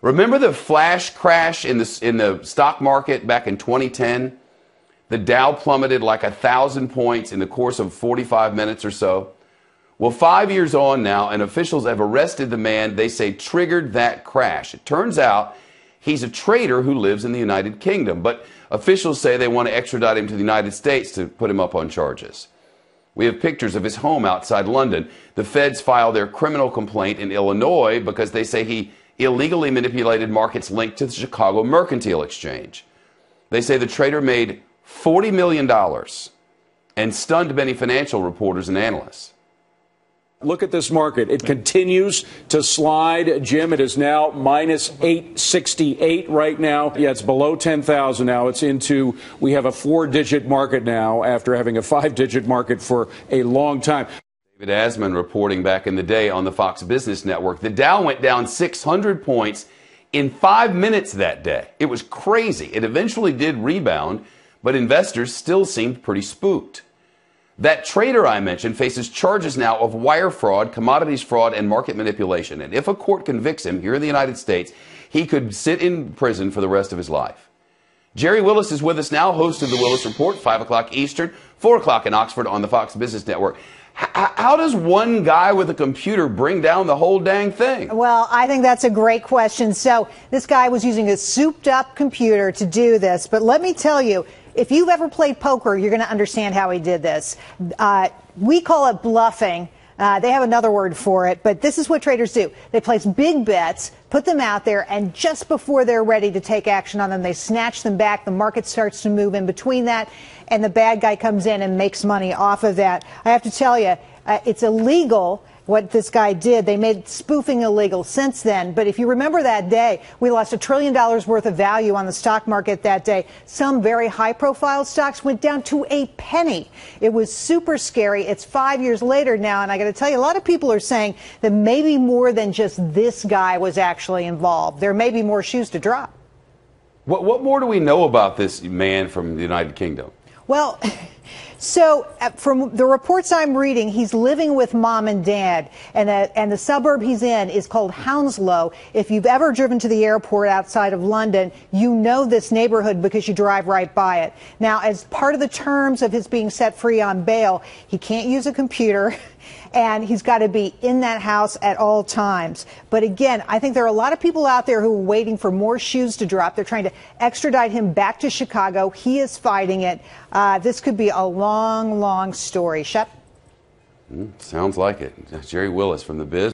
Remember the flash crash in the stock market back in 2010? The Dow plummeted like 1,000 points in the course of 45 minutes or so. Well, 5 years on now, and officials have arrested the man they say triggered that crash. It turns out he's a trader who lives in the United Kingdom, but officials say they want to extradite him to the United States to put him up on charges. We have pictures of his home outside London. The feds filed their criminal complaint in Illinois because they say he illegally manipulated markets linked to the Chicago Mercantile Exchange. They say the trader made $40 million and stunned many financial reporters and analysts. Look at this market. It continues to slide. Jim, it is now minus 868 right now. Yeah, it's below 10,000 now. We have a 4-digit market now after having a 5-digit market for a long time. David Asman reporting back in the day on the Fox Business Network. The Dow went down 600 points in 5 minutes that day. It was crazy. It eventually did rebound, but investors still seemed pretty spooked. That trader I mentioned faces charges now of wire fraud, commodities fraud, and market manipulation. And if a court convicts him here in the United States, he could sit in prison for the rest of his life. Jerry Willis is with us now, host of the Willis Report, 5 o'clock Eastern, 4 o'clock in Oxford on the Fox Business Network. How does one guy with a computer bring down the whole dang thing? Well, I think that's a great question. So this guy was using a souped-up computer to do this. But let me tell you, if you've ever played poker, you're going to understand how he did this. We call it bluffing. They have another word for it, but this is what traders do. They place big bets, put them out there, and just before they're ready to take action on them, they snatch them back. The market starts to move in between that, and the bad guy comes in and makes money off of that. I have to tell you, it's illegal what this guy did. They made spoofing illegal since then. But if you remember that day, we lost $1 trillion worth of value on the stock market that day. Some very high-profile stocks went down to a penny. It was super scary. It's 5 years later now, and I got to tell you, a lot of people are saying that maybe more than just this guy was actually involved. There may be more shoes to drop. What more do we know about this man from the United Kingdom? Well, so from the reports I'm reading, he's living with mom and dad, and the suburb he's in is called Hounslow. If you've ever driven to the airport outside of London, you know this neighborhood because you drive right by it. Now, as part of the terms of his being set free on bail, he can't use a computer, and he's got to be in that house at all times. But again, I think there are a lot of people out there who are waiting for more shoes to drop. They're trying to extradite him back to Chicago. He is fighting it. This could be a long, long story. Shep? Sounds like it. Jerry Willis from the Biz.